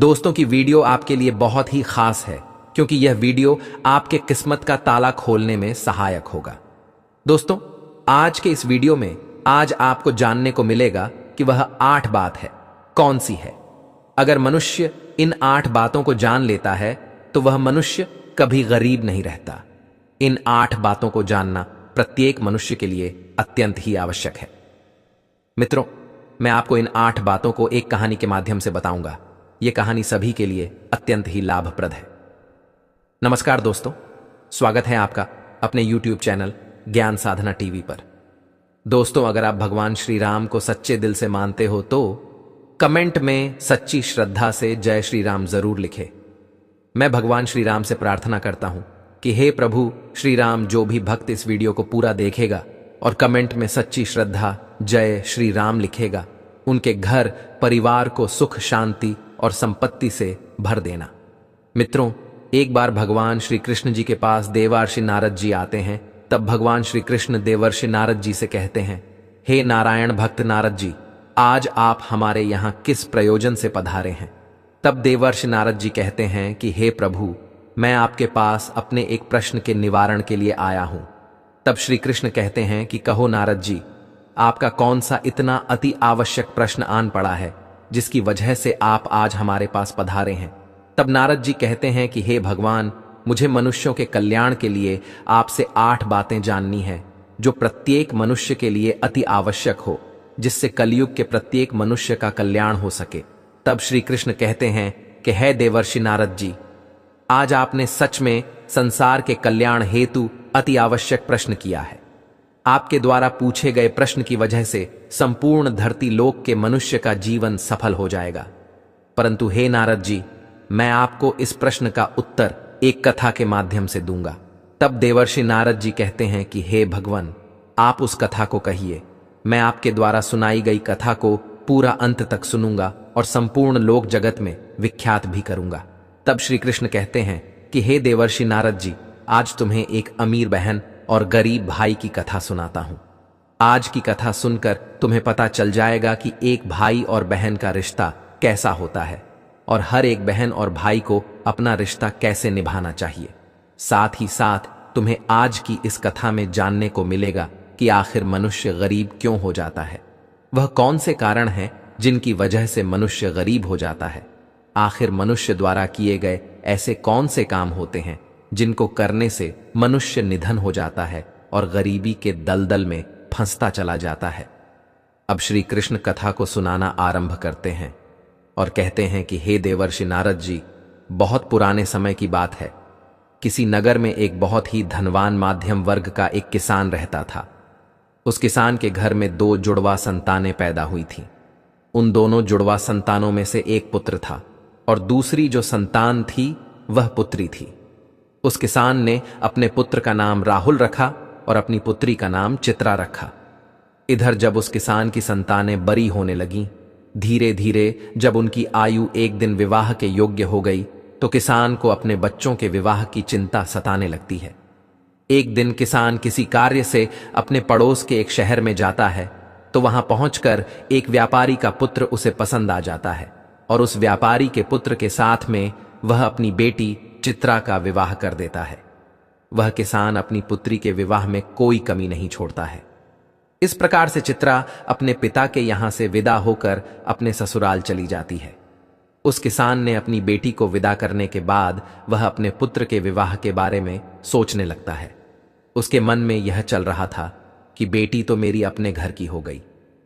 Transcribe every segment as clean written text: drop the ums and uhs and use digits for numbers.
दोस्तों की वीडियो आपके लिए बहुत ही खास है क्योंकि यह वीडियो आपके किस्मत का ताला खोलने में सहायक होगा। दोस्तों, आज के इस वीडियो में आज आपको जानने को मिलेगा कि वह 8 बात है, कौन सी है। अगर मनुष्य इन 8 बातों को जान लेता है तो वह मनुष्य कभी गरीब नहीं रहता। इन 8 बातों को जानना प्रत्येक मनुष्य के लिए अत्यंत ही आवश्यक है। मित्रों, मैं आपको इन 8 बातों को एक कहानी के माध्यम से बताऊंगा। यह कहानी सभी के लिए अत्यंत ही लाभप्रद है। नमस्कार दोस्तों, स्वागत है आपका अपने YouTube चैनल ज्ञान साधना टीवी पर। दोस्तों, अगर आप भगवान श्री राम को सच्चे दिल से मानते हो तो कमेंट में सच्ची श्रद्धा से जय श्री राम जरूर लिखें। मैं भगवान श्री राम से प्रार्थना करता हूं कि हे प्रभु श्री राम, जो भी भक्त इस वीडियो को पूरा देखेगा और कमेंट में सच्ची श्रद्धा जय श्री राम लिखेगा, उनके घर परिवार को सुख शांति और संपत्ति से भर देना। मित्रों, एक बार भगवान श्री कृष्ण जी के पास देवर्षि नारद जी आते हैं। तब भगवान श्री कृष्ण देवर्षि नारद जी से कहते हैं, हे नारायण भक्त नारद जी, आज आप हमारे यहां किस प्रयोजन से पधारे हैं। तब देवर्षि नारद जी कहते हैं कि हे प्रभु, मैं आपके पास अपने एक प्रश्न के निवारण के लिए आया हूं। तब श्री कृष्ण कहते हैं कि कहो नारद जी, आपका कौन सा इतना अति आवश्यक प्रश्न आन पड़ा है जिसकी वजह से आप आज हमारे पास पधारे हैं। तब नारद जी कहते हैं कि हे भगवान, मुझे मनुष्यों के कल्याण के लिए आपसे 8 बातें जाननी है जो प्रत्येक मनुष्य के लिए अति आवश्यक हो, जिससे कलयुग के प्रत्येक मनुष्य का कल्याण हो सके। तब श्री कृष्ण कहते हैं कि हे देवर्षि नारद जी, आज आपने सच में संसार के कल्याण हेतु अति आवश्यक प्रश्न किया है। आपके द्वारा पूछे गए प्रश्न की वजह से संपूर्ण धरती लोक के मनुष्य का जीवन सफल हो जाएगा। परंतु हे नारद जी, मैं आपको इस प्रश्न का उत्तर एक कथा के माध्यम से दूंगा। तब देवर्षि नारद जी कहते हैं कि हे भगवान, आप उस कथा को कहिए। मैं आपके द्वारा सुनाई गई कथा को पूरा अंत तक सुनूंगा और संपूर्ण लोक जगत में विख्यात भी करूंगा। तब श्री कृष्ण कहते हैं कि हे देवर्षि नारद जी, आज तुम्हें एक अमीर बहन और गरीब भाई की कथा सुनाता हूं। आज की कथा सुनकर तुम्हें पता चल जाएगा कि एक भाई और बहन का रिश्ता कैसा होता है और हर एक बहन और भाई को अपना रिश्ता कैसे निभाना चाहिए। साथ ही साथ तुम्हें आज की इस कथा में जानने को मिलेगा कि आखिर मनुष्य गरीब क्यों हो जाता है। वह कौन से कारण हैं जिनकी वजह से मनुष्य गरीब हो जाता है। आखिर मनुष्य द्वारा किए गए ऐसे कौन से काम होते हैं जिनको करने से मनुष्य निधन हो जाता है और गरीबी के दलदल में फंसता चला जाता है। अब श्री कृष्ण कथा को सुनाना आरंभ करते हैं और कहते हैं कि हे देवर्षि नारद जी, बहुत पुराने समय की बात है। किसी नगर में एक बहुत ही धनवान माध्यम वर्ग का एक किसान रहता था। उस किसान के घर में 2 जुड़वा संतानें पैदा हुई थीं। उन दोनों जुड़वा संतानों में से एक पुत्र था और दूसरी जो संतान थी वह पुत्री थी। उस किसान ने अपने पुत्र का नाम राहुल रखा और अपनी पुत्री का नाम चित्रा रखा। इधर जब उस किसान की संतानें बड़ी होने लगीं, धीरे धीरे जब उनकी आयु एक दिन विवाह के योग्य हो गई तो किसान को अपने बच्चों के विवाह की चिंता सताने लगती है। एक दिन किसान किसी कार्य से अपने पड़ोस के एक शहर में जाता है तो वहां पहुंचकर एक व्यापारी का पुत्र उसे पसंद आ जाता है और उस व्यापारी के पुत्र के साथ में वह अपनी बेटी चित्रा का विवाह कर देता है। वह किसान अपनी पुत्री के विवाह में कोई कमी नहीं छोड़ता है। इस प्रकार से चित्रा अपने पिता के यहां से विदा होकर अपने ससुराल चली जाती है। उस किसान ने अपनी बेटी को विदा करने के बाद वह अपने पुत्र के विवाह के बारे में सोचने लगता है। उसके मन में यह चल रहा था कि बेटी तो मेरी अपने घर की हो गई,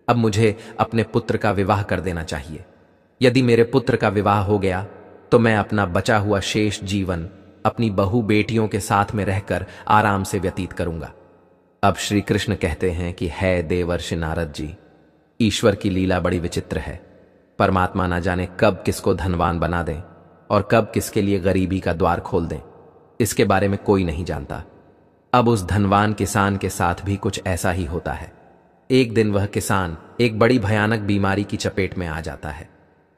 अब मुझे अपने पुत्र का विवाह कर देना चाहिए। यदि मेरे पुत्र का विवाह हो गया तो मैं अपना बचा हुआ शेष जीवन अपनी बहू बेटियों के साथ में रहकर आराम से व्यतीत करूंगा। अब श्री कृष्ण कहते हैं कि हे देवर्षि नारद जी, ईश्वर की लीला बड़ी विचित्र है। परमात्मा ना जाने कब किसको धनवान बना दें और कब किसके लिए गरीबी का द्वार खोल दें, इसके बारे में कोई नहीं जानता। अब उस धनवान किसान के साथ भी कुछ ऐसा ही होता है। एक दिन वह किसान एक बड़ी भयानक बीमारी की चपेट में आ जाता है।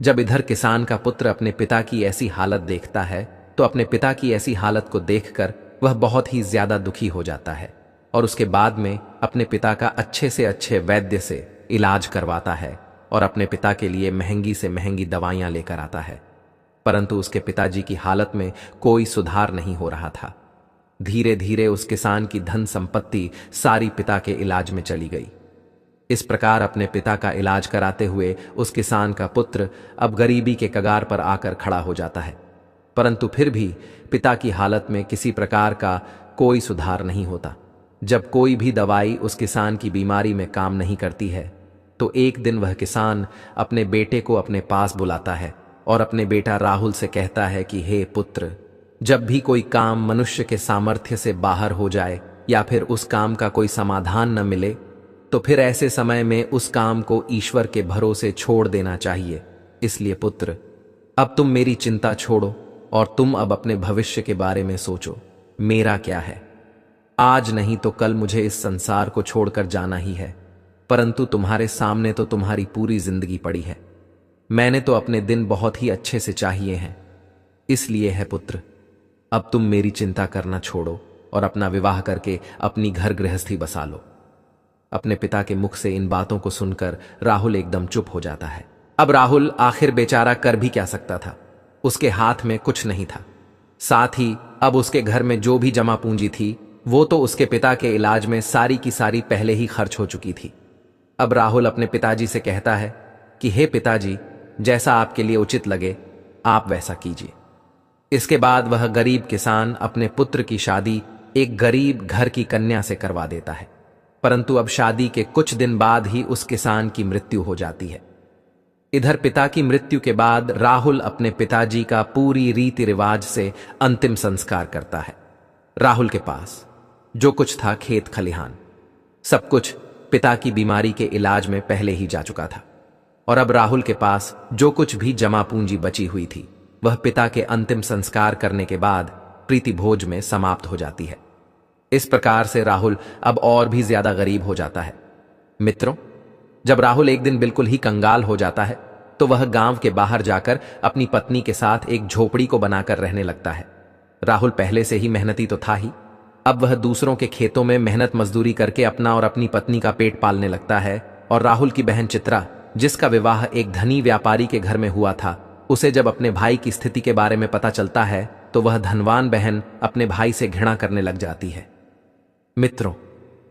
जब इधर किसान का पुत्र अपने पिता की ऐसी हालत देखता है तो अपने पिता की ऐसी हालत को देखकर वह बहुत ही ज्यादा दुखी हो जाता है और उसके बाद में अपने पिता का अच्छे से अच्छे वैद्य से इलाज करवाता है और अपने पिता के लिए महंगी से महंगी दवाइयां लेकर आता है। परंतु उसके पिताजी की हालत में कोई सुधार नहीं हो रहा था। धीरे धीरे उस किसान की धन संपत्ति सारी पिता के इलाज में चली गई। इस प्रकार अपने पिता का इलाज कराते हुए उस किसान का पुत्र अब गरीबी के कगार पर आकर खड़ा हो जाता है, परंतु फिर भी पिता की हालत में किसी प्रकार का कोई सुधार नहीं होता। जब कोई भी दवाई उस किसान की बीमारी में काम नहीं करती है, तो एक दिन वह किसान अपने बेटे को अपने पास बुलाता है और अपने बेटा राहुल से कहता है कि हे पुत्र, जब भी कोई काम मनुष्य के सामर्थ्य से बाहर हो जाए या फिर उस काम का कोई समाधान न मिले, तो फिर ऐसे समय में उस काम को ईश्वर के भरोसे छोड़ देना चाहिए। इसलिए पुत्र, अब तुम मेरी चिंता छोड़ो और तुम अब अपने भविष्य के बारे में सोचो। मेरा क्या है, आज नहीं तो कल मुझे इस संसार को छोड़कर जाना ही है, परंतु तुम्हारे सामने तो तुम्हारी पूरी जिंदगी पड़ी है। मैंने तो अपने दिन बहुत ही अच्छे से चाहिए हैं। इसलिए है पुत्र, अब तुम मेरी चिंता करना छोड़ो और अपना विवाह करके अपनी घर गृहस्थी बसा लो। अपने पिता के मुख से इन बातों को सुनकर राहुल एकदम चुप हो जाता है। अब राहुल आखिर बेचारा कर भी क्या सकता था, उसके हाथ में कुछ नहीं था। साथ ही अब उसके घर में जो भी जमा पूंजी थी वो तो उसके पिता के इलाज में सारी की सारी पहले ही खर्च हो चुकी थी। अब राहुल अपने पिताजी से कहता है कि हे पिताजी, जैसा आपके लिए उचित लगे आप वैसा कीजिए। इसके बाद वह गरीब किसान अपने पुत्र की शादी एक गरीब घर की कन्या से करवा देता है, परंतु अब शादी के कुछ दिन बाद ही उस किसान की मृत्यु हो जाती है। इधर पिता की मृत्यु के बाद राहुल अपने पिताजी का पूरी रीति रिवाज से अंतिम संस्कार करता है। राहुल के पास जो कुछ था, खेत खलिहान, सब कुछ पिता की बीमारी के इलाज में पहले ही जा चुका था, और अब राहुल के पास जो कुछ भी जमा पूंजी बची हुई थी वह पिता के अंतिम संस्कार करने के बाद प्रीति भोज में समाप्त हो जाती है। इस प्रकार से राहुल अब और भी ज्यादा गरीब हो जाता है। मित्रों, जब राहुल एक दिन बिल्कुल ही कंगाल हो जाता है तो वह गांव के बाहर जाकर अपनी पत्नी के साथ एक झोपड़ी को बनाकर रहने लगता है। राहुल पहले से ही मेहनती तो था ही, अब वह दूसरों के खेतों में मेहनत मजदूरी करके अपना और अपनी पत्नी का पेट पालने लगता है। और राहुल की बहन चित्रा, जिसका विवाह एक धनी व्यापारी के घर में हुआ था, उसे जब अपने भाई की स्थिति के बारे में पता चलता है तो वह धनवान बहन अपने भाई से घृणा करने लग जाती है। मित्रों,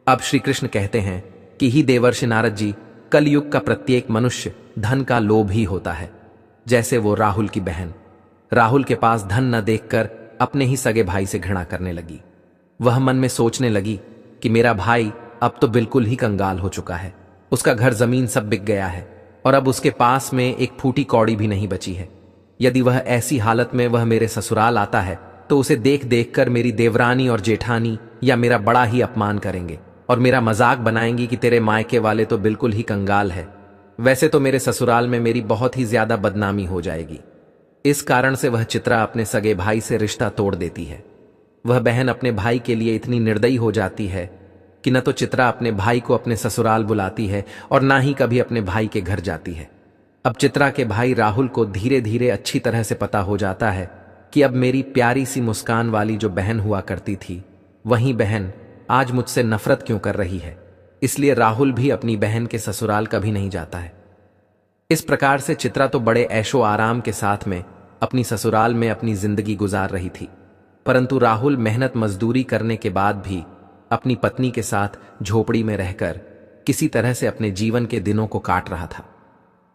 अब श्री कृष्ण कहते हैं कि ही देवर्षि नारद जी, कलयुग का प्रत्येक मनुष्य धन का लोभी होता है। जैसे वो राहुल की बहन राहुल के पास धन न देखकर अपने ही सगे भाई से घृणा करने लगी। वह मन में सोचने लगी कि मेरा भाई अब तो बिल्कुल ही कंगाल हो चुका है, उसका घर जमीन सब बिक गया है और अब उसके पास में एक फूटी कौड़ी भी नहीं बची है। यदि वह ऐसी हालत में वह मेरे ससुराल आता है तो उसे देख देख कर मेरी देवरानी और जेठानी या मेरा बड़ा ही अपमान करेंगे और मेरा मजाक बनाएंगी कि तेरे मायके वाले तो बिल्कुल ही कंगाल है। वैसे तो मेरे ससुराल में मेरी बहुत ही ज्यादा बदनामी हो जाएगी। इस कारण से वह चित्रा अपने सगे भाई से रिश्ता तोड़ देती है। वह बहन अपने भाई के लिए इतनी निर्दयी हो जाती है कि न तो चित्रा अपने भाई को अपने ससुराल बुलाती है और ना ही कभी अपने भाई के घर जाती है। अब चित्रा के भाई राहुल को धीरे धीरे अच्छी तरह से पता हो जाता है कि अब मेरी प्यारी सी मुस्कान वाली जो बहन हुआ करती थी, वही बहन आज मुझसे नफरत क्यों कर रही है। इसलिए राहुल भी अपनी बहन के ससुराल कभी नहीं जाता है। इस प्रकार से चित्रा तो बड़े ऐशो आराम के साथ में अपनी ससुराल में अपनी जिंदगी गुजार रही थी, परंतु राहुल मेहनत मजदूरी करने के बाद भी अपनी पत्नी के साथ झोपड़ी में रहकर किसी तरह से अपने जीवन के दिनों को काट रहा था।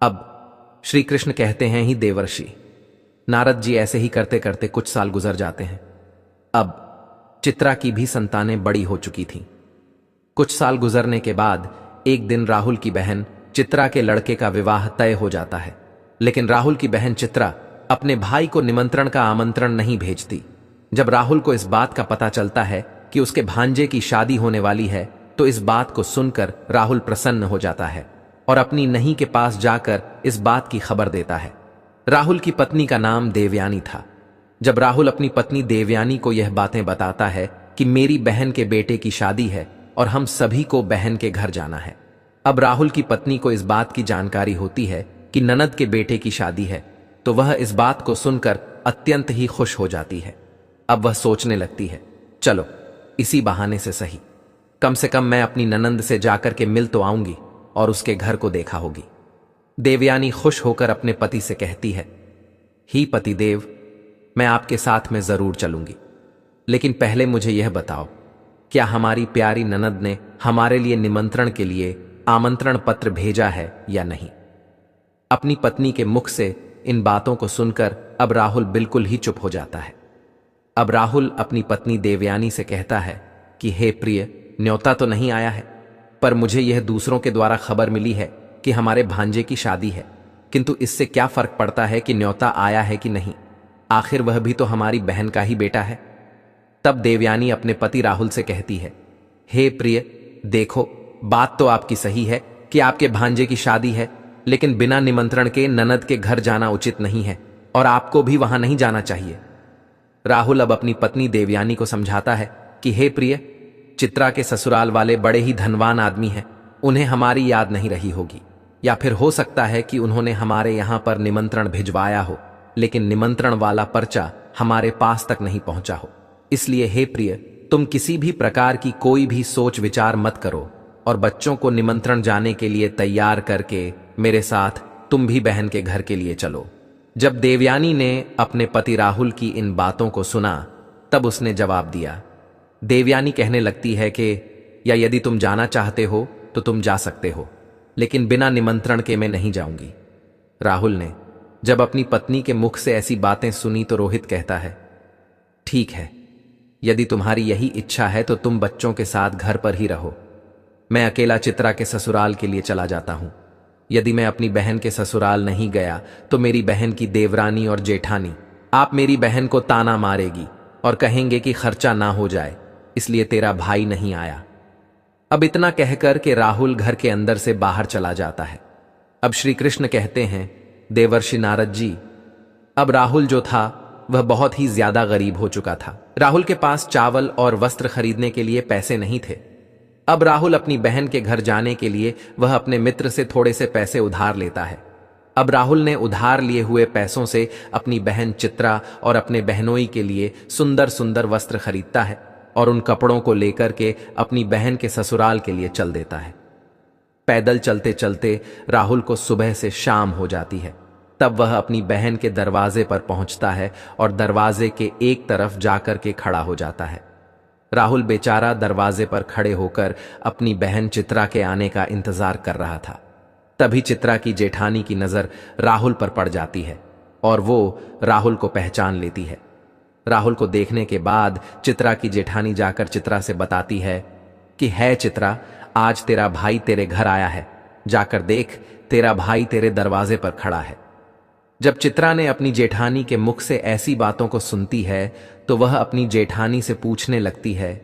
अब श्री कृष्ण कहते हैं, ही देवर्षि नारद जी, ऐसे ही करते करते कुछ साल गुजर जाते हैं। अब चित्रा की भी संतानें बड़ी हो चुकी थीं। कुछ साल गुजरने के बाद एक दिन राहुल की बहन चित्रा के लड़के का विवाह तय हो जाता है, लेकिन राहुल की बहन चित्रा अपने भाई को निमंत्रण का आमंत्रण नहीं भेजती। जब राहुल को इस बात का पता चलता है कि उसके भांजे की शादी होने वाली है तो इस बात को सुनकर राहुल प्रसन्न हो जाता है और अपनी नही के पास जाकर इस बात की खबर देता है। राहुल की पत्नी का नाम देवयानी था। जब राहुल अपनी पत्नी देवयानी को यह बातें बताता है कि मेरी बहन के बेटे की शादी है और हम सभी को बहन के घर जाना है, अब राहुल की पत्नी को इस बात की जानकारी होती है कि ननद के बेटे की शादी है, तो वह इस बात को सुनकर अत्यंत ही खुश हो जाती है। अब वह सोचने लगती है, चलो इसी बहाने से सही, कम से कम मैं अपनी ननंद से जाकर के मिल तो आऊंगी और उसके घर को देखा होगी। देवयानी खुश होकर अपने पति से कहती है, ही पतिदेव, मैं आपके साथ में जरूर चलूंगी, लेकिन पहले मुझे यह बताओ, क्या हमारी प्यारी ननद ने हमारे लिए निमंत्रण के लिए आमंत्रण पत्र भेजा है या नहीं? अपनी पत्नी के मुख से इन बातों को सुनकर अब राहुल बिल्कुल ही चुप हो जाता है। अब राहुल अपनी पत्नी देवयानी से कहता है कि हे प्रिय, न्योता तो नहीं आया है, पर मुझे यह दूसरों के द्वारा खबर मिली है कि हमारे भांजे की शादी है, किंतु इससे क्या फर्क पड़ता है कि न्योता आया है कि नहीं, आखिर वह भी तो हमारी बहन का ही बेटा है। तब देवयानी अपने पति राहुल से कहती है, हे प्रिय, देखो, बात तो आपकी सही है कि आपके भांजे की शादी है, लेकिन बिना निमंत्रण के ननद के घर जाना उचित नहीं है और आपको भी वहां नहीं जाना चाहिए। राहुल अब अपनी पत्नी देवयानी को समझाता है कि हे प्रिय, चित्रा के ससुराल वाले बड़े ही धनवान आदमी हैं, उन्हें हमारी याद नहीं रही होगी, या फिर हो सकता है कि उन्होंने हमारे यहां पर निमंत्रण भिजवाया हो, लेकिन निमंत्रण वाला पर्चा हमारे पास तक नहीं पहुंचा हो। इसलिए हे प्रिय, तुम किसी भी प्रकार की कोई भी सोच विचार मत करो और बच्चों को निमंत्रण जाने के लिए तैयार करके मेरे साथ तुम भी बहन के घर के लिए चलो। जब देवयानी ने अपने पति राहुल की इन बातों को सुना, तब उसने जवाब दिया। देवयानी कहने लगती है कि या यदि तुम जाना चाहते हो तो तुम जा सकते हो, लेकिन बिना निमंत्रण के मैं नहीं जाऊंगी। राहुल ने जब अपनी पत्नी के मुख से ऐसी बातें सुनी तो रोहित कहता है, ठीक है, यदि तुम्हारी यही इच्छा है तो तुम बच्चों के साथ घर पर ही रहो, मैं अकेला चित्रा के ससुराल के लिए चला जाता हूं। यदि मैं अपनी बहन के ससुराल नहीं गया तो मेरी बहन की देवरानी और जेठानी आप मेरी बहन को ताना मारेगी और कहेंगे कि खर्चा ना हो जाए, इसलिए तेरा भाई नहीं आया। अब इतना कहकर के राहुल घर के अंदर से बाहर चला जाता है। अब श्री कृष्ण कहते हैं, देवर्षि नारद जी, अब राहुल जो था वह बहुत ही ज्यादा गरीब हो चुका था। राहुल के पास चावल और वस्त्र खरीदने के लिए पैसे नहीं थे। अब राहुल अपनी बहन के घर जाने के लिए वह अपने मित्र से थोड़े से पैसे उधार लेता है। अब राहुल ने उधार लिए हुए पैसों से अपनी बहन चित्रा और अपने बहनोई के लिए सुंदर सुंदर वस्त्र खरीदता है और उन कपड़ों को लेकर के अपनी बहन के ससुराल के लिए चल देता है। पैदल चलते चलते राहुल को सुबह से शाम हो जाती है। तब वह अपनी बहन के दरवाजे पर पहुंचता है और दरवाजे के एक तरफ जाकर के खड़ा हो जाता है। राहुल बेचारा दरवाजे पर खड़े होकर अपनी बहन चित्रा के आने का इंतजार कर रहा था। तभी चित्रा की जेठानी की नजर राहुल पर पड़ जाती है और वो राहुल को पहचान लेती है। राहुल को देखने के बाद चित्रा की जेठानी जाकर चित्रा से बताती है कि है चित्रा, आज तेरा भाई तेरे घर आया है, जाकर देख, तेरा भाई तेरे दरवाजे पर खड़ा है। जब चित्रा ने अपनी जेठानी के मुख से ऐसी बातों को सुनती है तो वह अपनी जेठानी से पूछने लगती है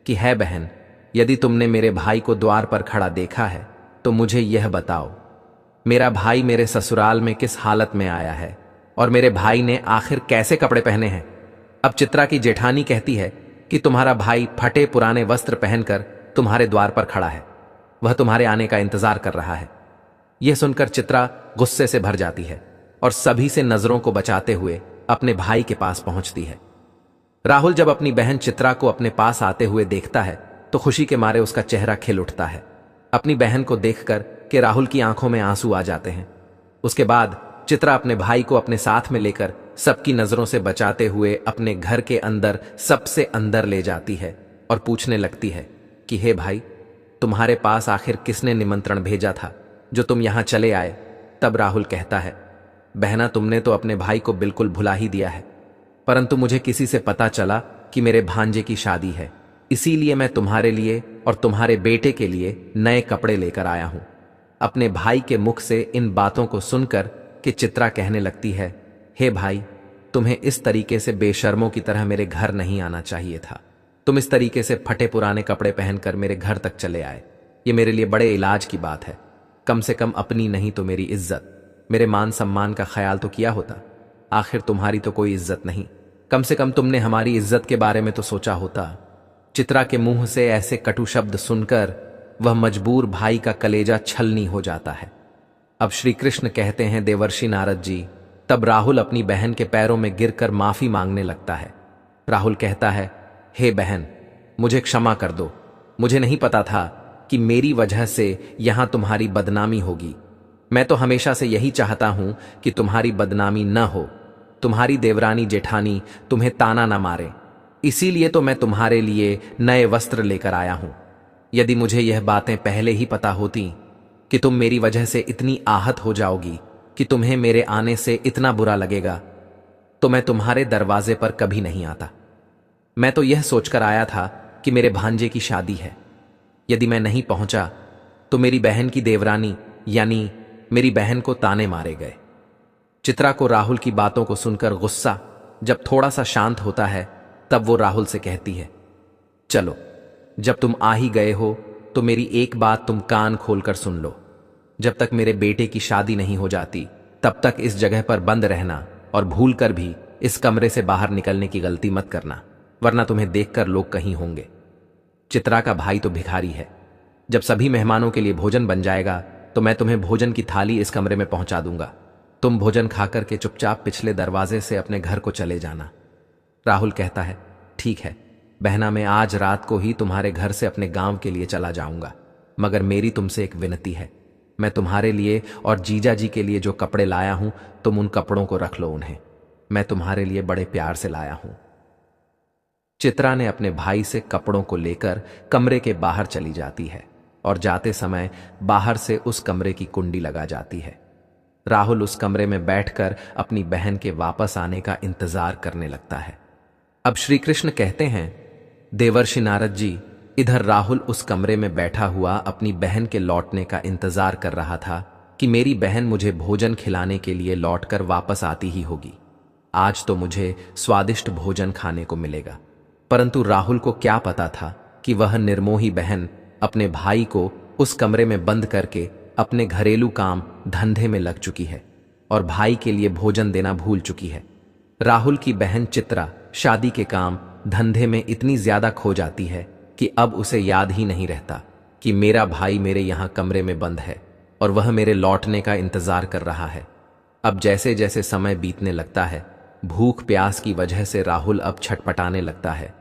कि है बहन, यदि तुमने मेरे भाई को द्वार पर खड़ा देखा है तो मुझे यह बताओ, मेरा भाई मेरे ससुराल में किस हालत में आया है और मेरे भाई ने आखिर कैसे कपड़े पहने हैं। अब चित्रा की जेठानी कहती है कि तुम्हारा भाई फटे पुराने वस्त्र पहनकर तुम्हारे द्वार पर खड़ा है, वह तुम्हारे आने का इंतजार कर रहा है। यह सुनकर चित्रा गुस्से से भर जाती है और सभी से नजरों को बचाते हुए अपने भाई के पास पहुंचती है। राहुल जब अपनी बहन चित्रा को अपने पास आते हुए देखता है तो खुशी के मारे उसका चेहरा खिल उठता है। अपनी बहन को देखकर कि राहुल की आंखों में आंसू आ जाते हैं। उसके बाद चित्रा अपने भाई को अपने साथ में लेकर सबकी नजरों से बचाते हुए अपने घर के अंदर सबसे अंदर ले जाती है और पूछने लगती है कि हे भाई, तुम्हारे पास आखिर किसने निमंत्रण भेजा था जो तुम यहां चले आए। तब राहुल कहता है, बहना, तुमने तो अपने भाई को बिल्कुल भुला ही दिया है, परंतु मुझे किसी से पता चला कि मेरे भांजे की शादी है, इसीलिए मैं तुम्हारे लिए और तुम्हारे बेटे के लिए नए कपड़े लेकर आया हूं। अपने भाई के मुख से इन बातों को सुनकर कि चित्रा कहने लगती है, हे भाई, तुम्हें इस तरीके से बेशर्मों की तरह मेरे घर नहीं आना चाहिए था। तुम इस तरीके से फटे पुराने कपड़े पहनकर मेरे घर तक चले आए, ये मेरे लिए बड़े इलाज की बात है। कम से कम अपनी नहीं तो मेरी इज्जत, मेरे मान सम्मान का ख्याल तो किया होता। आखिर तुम्हारी तो कोई इज्जत नहीं, कम से कम तुमने हमारी इज्जत के बारे में तो सोचा होता। चित्रा के मुंह से ऐसे कटु शब्द सुनकर वह मजबूर भाई का कलेजा छलनी हो जाता है। अब श्री कृष्ण कहते हैं, देवर्षि नारद जी, तब राहुल अपनी बहन के पैरों में गिरकर माफी मांगने लगता है। राहुल कहता है, हे बहन, मुझे क्षमा कर दो, मुझे नहीं पता था कि मेरी वजह से यहां तुम्हारी बदनामी होगी। मैं तो हमेशा से यही चाहता हूं कि तुम्हारी बदनामी न हो, तुम्हारी देवरानी जेठानी तुम्हें ताना न मारे, इसीलिए तो मैं तुम्हारे लिए नए वस्त्र लेकर आया हूं। यदि मुझे यह बातें पहले ही पता होती कि तुम मेरी वजह से इतनी आहत हो जाओगी कि तुम्हें मेरे आने से इतना बुरा लगेगा, तो मैं तुम्हारे दरवाजे पर कभी नहीं आता। मैं तो यह सोचकर आया था कि मेरे भांजे की शादी है। यदि मैं नहीं पहुंचा तो मेरी बहन की देवरानी यानी मेरी बहन को ताने मारे गए। चित्रा को राहुल की बातों को सुनकर गुस्सा जब थोड़ा सा शांत होता है तब वो राहुल से कहती है, चलो जब तुम आ ही गए हो तो मेरी एक बात तुम कान खोलकर सुन लो। जब तक मेरे बेटे की शादी नहीं हो जाती तब तक इस जगह पर बंद रहना और भूल कर भी इस कमरे से बाहर निकलने की गलती मत करना, वरना तुम्हें देखकर लोग कहीं होंगे। चित्रा का भाई तो भिखारी है। जब सभी मेहमानों के लिए भोजन बन जाएगा तो मैं तुम्हें भोजन की थाली इस कमरे में पहुंचा दूंगा। तुम भोजन खाकर के चुपचाप पिछले दरवाजे से अपने घर को चले जाना। राहुल कहता है, ठीक है बहना, मैं आज रात को ही तुम्हारे घर से अपने गांव के लिए चला जाऊंगा, मगर मेरी तुमसे एक विनती है। मैं तुम्हारे लिए और जीजा जी के लिए जो कपड़े लाया हूं तुम उन कपड़ों को रख लो, उन्हें मैं तुम्हारे लिए बड़े प्यार से लाया हूं। चित्रा ने अपने भाई से कपड़ों को लेकर कमरे के बाहर चली जाती है और जाते समय बाहर से उस कमरे की कुंडी लगा जाती है। राहुल उस कमरे में बैठकर अपनी बहन के वापस आने का इंतजार करने लगता है। अब श्री कृष्ण कहते हैं, देवर्षि नारद जी, इधर राहुल उस कमरे में बैठा हुआ अपनी बहन के लौटने का इंतजार कर रहा था कि मेरी बहन मुझे भोजन खिलाने के लिए लौटकर वापस आती ही होगी। आज तो मुझे स्वादिष्ट भोजन खाने को मिलेगा। परंतु राहुल को क्या पता था कि वह निर्मोही बहन अपने भाई को उस कमरे में बंद करके अपने घरेलू काम धंधे में लग चुकी है और भाई के लिए भोजन देना भूल चुकी है। राहुल की बहन चित्रा शादी के काम धंधे में इतनी ज्यादा खो जाती है कि अब उसे याद ही नहीं रहता कि मेरा भाई मेरे यहां कमरे में बंद है और वह मेरे लौटने का इंतजार कर रहा है। अब जैसे जैसे समय बीतने लगता है, भूख प्यास की वजह से राहुल अब छटपटाने लगता है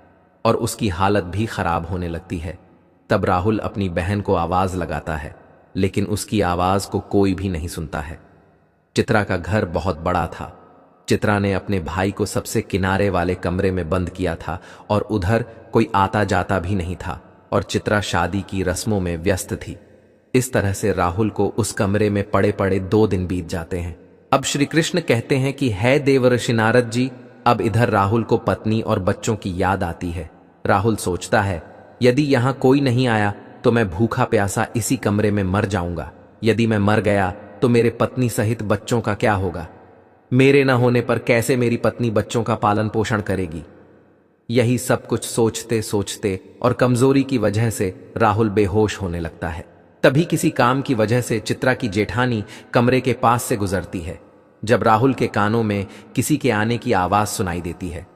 और उसकी हालत भी खराब होने लगती है। तब राहुल अपनी बहन को आवाज लगाता है, लेकिन उसकी आवाज को कोई भी नहीं सुनता है। चित्रा का घर बहुत बड़ा था। चित्रा ने अपने भाई को सबसे किनारे वाले कमरे में बंद किया था और उधर कोई आता जाता भी नहीं था और चित्रा शादी की रस्मों में व्यस्त थी। इस तरह से राहुल को उस कमरे में पड़े पड़े 2 दिन बीत जाते हैं। अब श्री कृष्ण कहते हैं कि है देवर्षि नारद जी, अब इधर राहुल को पत्नी और बच्चों की याद आती है। राहुल सोचता है, यदि यहां कोई नहीं आया तो मैं भूखा प्यासा इसी कमरे में मर जाऊंगा। यदि मैं मर गया तो मेरे पत्नी सहित बच्चों का क्या होगा? मेरे न होने पर कैसे मेरी पत्नी बच्चों का पालन पोषण करेगी? यही सब कुछ सोचते सोचते और कमजोरी की वजह से राहुल बेहोश होने लगता है। तभी किसी काम की वजह से चित्रा की जेठानी कमरे के पास से गुजरती है। जब राहुल के कानों में किसी के आने की आवाज सुनाई देती है,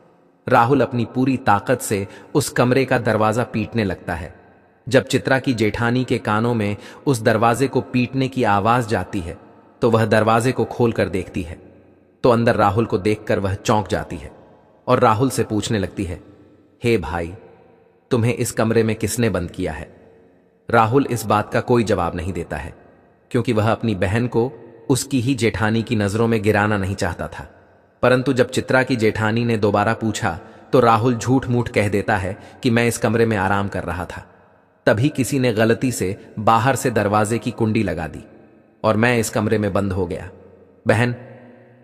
राहुल अपनी पूरी ताकत से उस कमरे का दरवाजा पीटने लगता है। जब चित्रा की जेठानी के कानों में उस दरवाजे को पीटने की आवाज जाती है तो वह दरवाजे को खोलकर देखती है तो अंदर राहुल को देखकर वह चौंक जाती है और राहुल से पूछने लगती है, हे भाई, तुम्हें इस कमरे में किसने बंद किया है? राहुल इस बात का कोई जवाब नहीं देता है क्योंकि वह अपनी बहन को उसकी ही जेठानी की नजरों में गिराना नहीं चाहता था। परंतु जब चित्रा की जेठानी ने दोबारा पूछा तो राहुल झूठ मूठ कह देता है कि मैं इस कमरे में आराम कर रहा था। तभी किसी ने गलती से बाहर से दरवाजे की कुंडी लगा दी और मैं इस कमरे में बंद हो गया। बहन,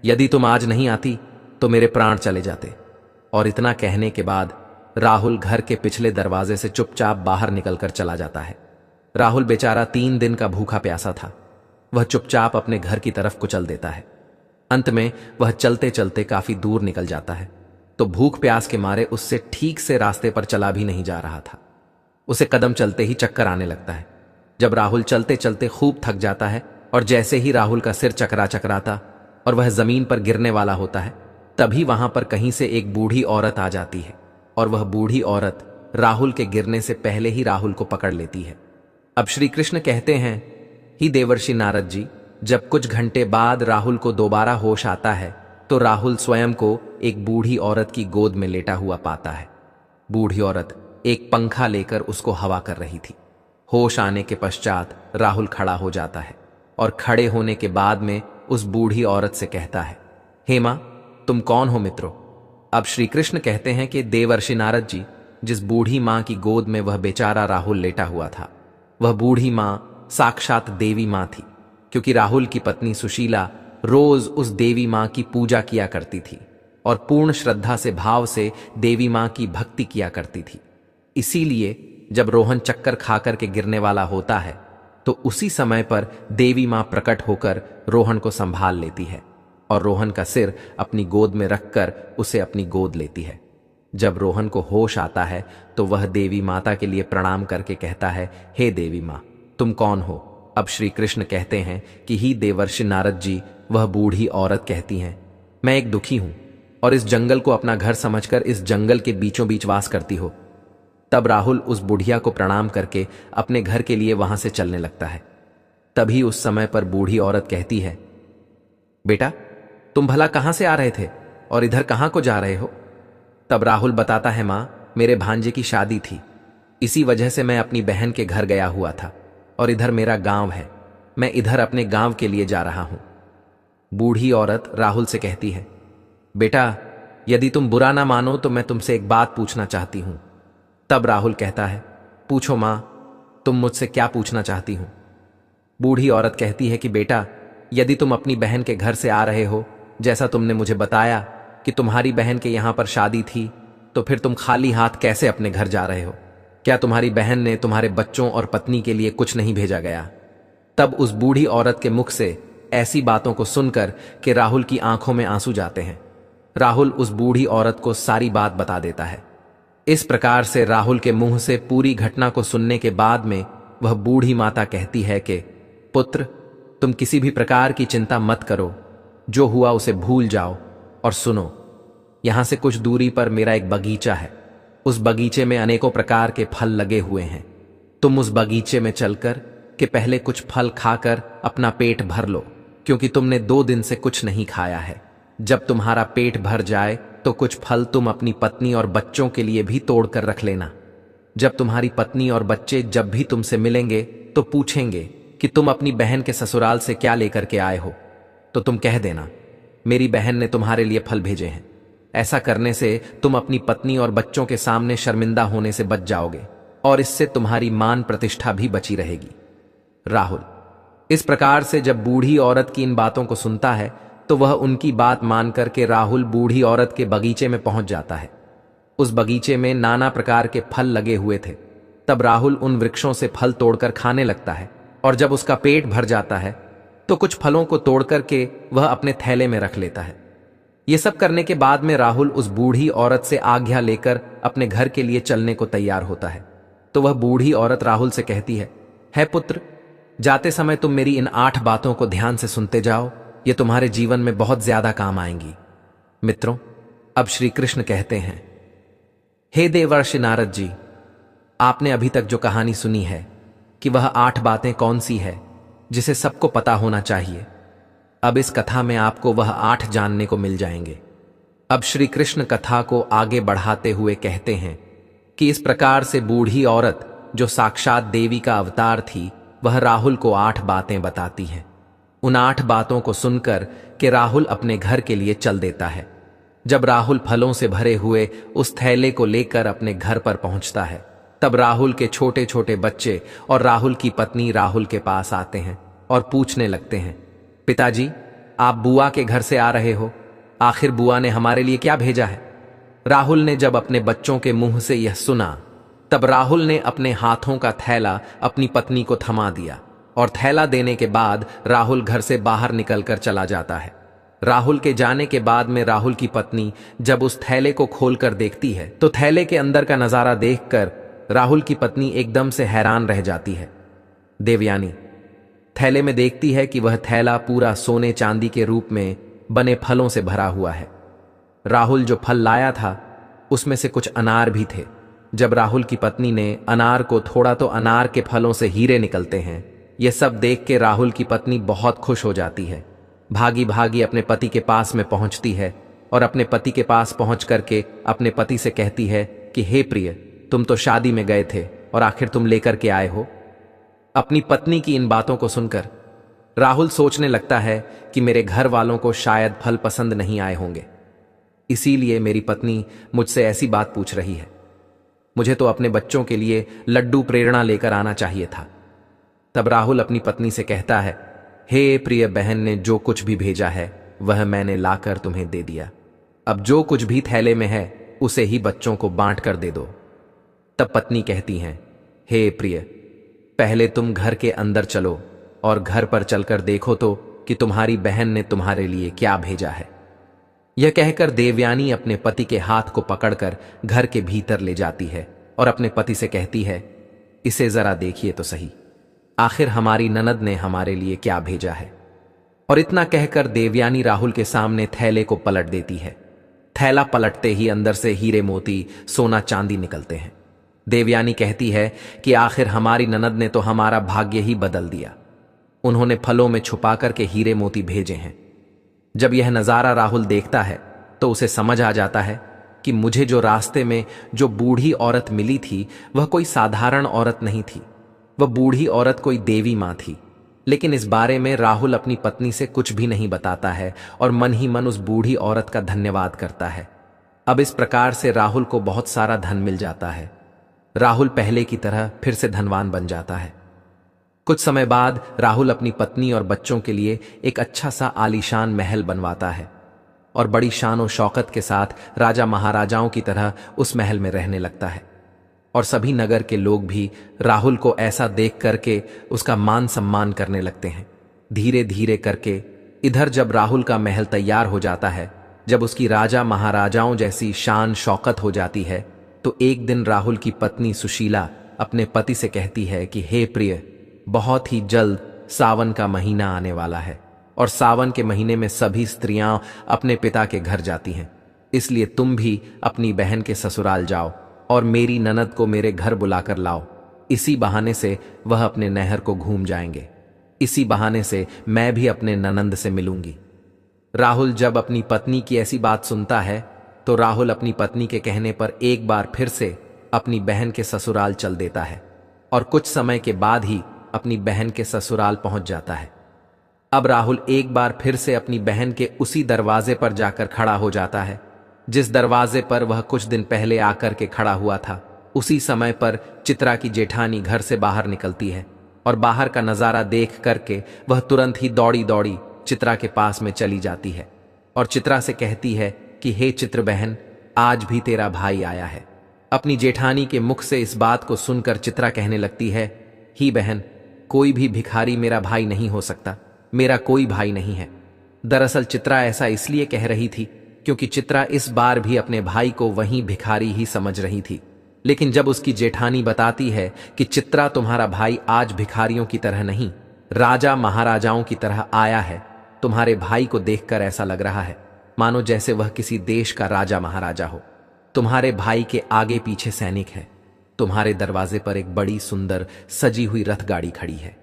यदि तुम आज नहीं आती तो मेरे प्राण चले जाते। और इतना कहने के बाद राहुल घर के पिछले दरवाजे से चुपचाप बाहर निकलकर चला जाता है। राहुल बेचारा 3 दिन का भूखा प्यासा था। वह चुपचाप अपने घर की तरफ कुचल देता है। अंत में वह चलते चलते काफी दूर निकल जाता है तो भूख प्यास के मारे उससे ठीक से रास्ते पर चला भी नहीं जा रहा था। उसे कदम चलते ही चक्कर आने लगता है। जब राहुल चलते चलते खूब थक जाता है और जैसे ही राहुल का सिर चकराता और वह जमीन पर गिरने वाला होता है, तभी वहां पर कहीं से एक बूढ़ी औरत आ जाती है और वह बूढ़ी औरत राहुल के गिरने से पहले ही राहुल को पकड़ लेती है। अब श्री कृष्ण कहते हैं, ही देवर्षि नारद जी, जब कुछ घंटे बाद राहुल को दोबारा होश आता है तो राहुल स्वयं को एक बूढ़ी औरत की गोद में लेटा हुआ पाता है। बूढ़ी औरत एक पंखा लेकर उसको हवा कर रही थी। होश आने के पश्चात राहुल खड़ा हो जाता है और खड़े होने के बाद में उस बूढ़ी औरत से कहता है, हे मां, तुम कौन हो मित्रों? अब श्री कृष्ण कहते हैं कि देवर्षि नारद जी, जिस बूढ़ी मां की गोद में वह बेचारा राहुल लेटा हुआ था, वह बूढ़ी मां साक्षात देवी मां थी, क्योंकि राहुल की पत्नी सुशीला रोज उस देवी मां की पूजा किया करती थी और पूर्ण श्रद्धा से भाव से देवी मां की भक्ति किया करती थी। इसीलिए जब रोहन चक्कर खाकर के गिरने वाला होता है तो उसी समय पर देवी मां प्रकट होकर रोहन को संभाल लेती है और रोहन का सिर अपनी गोद में रखकर उसे अपनी गोद लेती है। जब रोहन को होश आता है तो वह देवी माता के लिए प्रणाम करके कहता है, हे देवी मां, तुम कौन हो? अब श्री कृष्ण कहते हैं कि ही देवर्षि नारद जी, वह बूढ़ी औरत कहती हैं, मैं एक दुखी हूं और इस जंगल को अपना घर समझकर इस जंगल के बीचों बीच वास करती हो। तब राहुल उस बुढ़िया को प्रणाम करके अपने घर के लिए वहां से चलने लगता है। तभी उस समय पर बूढ़ी औरत कहती है, बेटा, तुम भला कहां से आ रहे थे और इधर कहां को जा रहे हो? तब राहुल बताता है, मां, मेरे भांजे की शादी थी, इसी वजह से मैं अपनी बहन के घर गया हुआ था और इधर मेरा गांव है, मैं इधर अपने गांव के लिए जा रहा हूं। बूढ़ी औरत राहुल से कहती है, बेटा, यदि तुम बुरा ना मानो तो मैं तुमसे एक बात पूछना चाहती हूं। तब राहुल कहता है, पूछो मां, तुम मुझसे क्या पूछना चाहती हूं? बूढ़ी औरत कहती है कि बेटा, यदि तुम अपनी बहन के घर से आ रहे हो, जैसा तुमने मुझे बताया कि तुम्हारी बहन के यहां पर शादी थी, तो फिर तुम खाली हाथ कैसे अपने घर जा रहे हो? क्या तुम्हारी बहन ने तुम्हारे बच्चों और पत्नी के लिए कुछ नहीं भेजा गया? तब उस बूढ़ी औरत के मुख से ऐसी बातों को सुनकर कि राहुल की आंखों में आंसू जाते हैं। राहुल उस बूढ़ी औरत को सारी बात बता देता है। इस प्रकार से राहुल के मुंह से पूरी घटना को सुनने के बाद में वह बूढ़ी माता कहती है कि पुत्र, तुम किसी भी प्रकार की चिंता मत करो, जो हुआ उसे भूल जाओ और सुनो, यहां से कुछ दूरी पर मेरा एक बगीचा है। उस बगीचे में अनेकों प्रकार के फल लगे हुए हैं। तुम उस बगीचे में चलकर कि पहले कुछ फल खाकर अपना पेट भर लो, क्योंकि तुमने 2 दिन से कुछ नहीं खाया है। जब तुम्हारा पेट भर जाए तो कुछ फल तुम अपनी पत्नी और बच्चों के लिए भी तोड़ कर रख लेना। जब तुम्हारी पत्नी और बच्चे जब भी तुमसे मिलेंगे तो पूछेंगे कि तुम अपनी बहन के ससुराल से क्या लेकर के आए हो, तो तुम कह देना, मेरी बहन ने तुम्हारे लिए फल भेजे हैं। ऐसा करने से तुम अपनी पत्नी और बच्चों के सामने शर्मिंदा होने से बच जाओगे और इससे तुम्हारी मान प्रतिष्ठा भी बची रहेगी। राहुल इस प्रकार से जब बूढ़ी औरत की इन बातों को सुनता है तो वह उनकी बात मानकर के राहुल बूढ़ी औरत के बगीचे में पहुंच जाता है। उस बगीचे में नाना प्रकार के फल लगे हुए थे। तब राहुल उन वृक्षों से फल तोड़कर खाने लगता है और जब उसका पेट भर जाता है तो कुछ फलों को तोड़कर के वह अपने थैले में रख लेता है। ये सब करने के बाद में राहुल उस बूढ़ी औरत से आज्ञा लेकर अपने घर के लिए चलने को तैयार होता है। तो वह बूढ़ी औरत राहुल से कहती है पुत्र, जाते समय तुम मेरी इन 8 बातों को ध्यान से सुनते जाओ, ये तुम्हारे जीवन में बहुत ज्यादा काम आएंगी। मित्रों, अब श्री कृष्ण कहते हैं, हे देवर्षि नारद जी, आपने अभी तक जो कहानी सुनी है कि वह 8 बातें कौन सी है जिसे सबको पता होना चाहिए। अब इस कथा में आपको वह 8 जानने को मिल जाएंगे। अब श्री कृष्ण कथा को आगे बढ़ाते हुए कहते हैं कि इस प्रकार से बूढ़ी औरत जो साक्षात देवी का अवतार थी, वह राहुल को 8 बातें बताती है। उन 8 बातों को सुनकर कि राहुल अपने घर के लिए चल देता है। जब राहुल फलों से भरे हुए उस थैले को लेकर अपने घर पर पहुंचता है, तब राहुल के छोटे छोटे बच्चे और राहुल की पत्नी राहुल के पास आते हैं और पूछने लगते हैं, पिताजी, आप बुआ के घर से आ रहे हो, आखिर बुआ ने हमारे लिए क्या भेजा है? राहुल ने जब अपने बच्चों के मुंह से यह सुना, तब राहुल ने अपने हाथों का थैला अपनी पत्नी को थमा दिया और थैला देने के बाद राहुल घर से बाहर निकलकर चला जाता है। राहुल के जाने के बाद में राहुल की पत्नी जब उस थैले को खोलकर देखती है तो थैले के अंदर का नजारा देखकर राहुल की पत्नी एकदम से हैरान रह जाती है। देवयानी थैले में देखती है कि वह थैला पूरा सोने चांदी के रूप में बने फलों से भरा हुआ है। राहुल जो फल लाया था उसमें से कुछ अनार भी थे। जब राहुल की पत्नी ने अनार को थोड़ा तो अनार के फलों से हीरे निकलते हैं। यह सब देख के राहुल की पत्नी बहुत खुश हो जाती है। भागी भागी अपने पति के पास में पहुंचती है और अपने पति के पास पहुंच करके अपने पति से कहती है कि हे प्रिय, तुम तो शादी में गए थे और आखिर तुम लेकर के आए हो। अपनी पत्नी की इन बातों को सुनकर राहुल सोचने लगता है कि मेरे घर वालों को शायद फल पसंद नहीं आए होंगे, इसीलिए मेरी पत्नी मुझसे ऐसी बात पूछ रही है। मुझे तो अपने बच्चों के लिए लड्डू प्रेरणा लेकर आना चाहिए था। तब राहुल अपनी पत्नी से कहता है, हे प्रिय बहन ने जो कुछ भी भेजा है वह मैंने लाकर तुम्हें दे दिया। अब जो कुछ भी थैले में है उसे ही बच्चों को बांट कर दे दो। तब पत्नी कहती हैं, हे प्रिय, पहले तुम घर के अंदर चलो और घर पर चलकर देखो तो कि तुम्हारी बहन ने तुम्हारे लिए क्या भेजा है। यह कहकर देवयानी अपने पति के हाथ को पकड़कर घर के भीतर ले जाती है और अपने पति से कहती है, इसे जरा देखिए तो सही, आखिर हमारी ननद ने हमारे लिए क्या भेजा है। और इतना कहकर देवयानी राहुल के सामने थैले को पलट देती है। थैला पलटते ही अंदर से हीरे मोती सोना चांदी निकलते हैं। देवयानी कहती है कि आखिर हमारी ननद ने तो हमारा भाग्य ही बदल दिया। उन्होंने फलों में छुपाकर के हीरे मोती भेजे हैं। जब यह नजारा राहुल देखता है तो उसे समझ आ जाता है कि मुझे जो रास्ते में जो बूढ़ी औरत मिली थी वह कोई साधारण औरत नहीं थी, वह बूढ़ी औरत कोई देवी मां थी। लेकिन इस बारे में राहुल अपनी पत्नी से कुछ भी नहीं बताता है और मन ही मन उस बूढ़ी औरत का धन्यवाद करता है। अब इस प्रकार से राहुल को बहुत सारा धन मिल जाता है। राहुल पहले की तरह फिर से धनवान बन जाता है। कुछ समय बाद राहुल अपनी पत्नी और बच्चों के लिए एक अच्छा सा आलीशान महल बनवाता है और बड़ी शान और शौकत के साथ राजा महाराजाओं की तरह उस महल में रहने लगता है। और सभी नगर के लोग भी राहुल को ऐसा देख करके उसका मान सम्मान करने लगते हैं। धीरे धीरे करके इधर जब राहुल का महल तैयार हो जाता है, जब उसकी राजा महाराजाओं जैसी शान शौकत हो जाती है, तो एक दिन राहुल की पत्नी सुशीला अपने पति से कहती है कि हे प्रिय, बहुत ही जल्द सावन का महीना आने वाला है और सावन के महीने में सभी स्त्रियां अपने पिता के घर जाती हैं। इसलिए तुम भी अपनी बहन के ससुराल जाओ और मेरी ननद को मेरे घर बुलाकर लाओ। इसी बहाने से वह अपने नहर को घूम जाएंगे। इसी बहाने से मैं भी अपने ननंद से मिलूंगी। राहुल जब अपनी पत्नी की ऐसी बात सुनता है तो राहुल अपनी पत्नी के कहने पर एक बार फिर से अपनी बहन के ससुराल चल देता है और कुछ समय के बाद ही अपनी बहन के ससुराल पहुंच जाता है। अब राहुल एक बार फिर से अपनी बहन के उसी दरवाजे पर जाकर खड़ा हो जाता है जिस दरवाजे पर वह कुछ दिन पहले आकर के खड़ा हुआ था। उसी समय पर चित्रा की जेठानी घर से बाहर निकलती है और बाहर का नजारा देख करके वह तुरंत ही दौड़ी दौड़ी चित्रा के पास में चली जाती है और चित्रा से कहती है कि हे चित्र बहन, आज भी तेरा भाई आया है। अपनी जेठानी के मुख से इस बात को सुनकर चित्रा कहने लगती है, ही बहन, कोई भी भिखारी मेरा भाई नहीं हो सकता, मेरा कोई भाई नहीं है। दरअसल चित्रा ऐसा इसलिए कह रही थी क्योंकि चित्रा इस बार भी अपने भाई को वहीं भिखारी ही समझ रही थी। लेकिन जब उसकी जेठानी बताती है कि चित्रा, तुम्हारा भाई आज भिखारियों की तरह नहीं, राजा महाराजाओं की तरह आया है, तुम्हारे भाई को देखकर ऐसा लग रहा है मानो जैसे वह किसी देश का राजा महाराजा हो। तुम्हारे भाई के आगे पीछे सैनिक है। तुम्हारे दरवाजे पर एक बड़ी सुंदर सजी हुई रथ गाड़ी खड़ी है।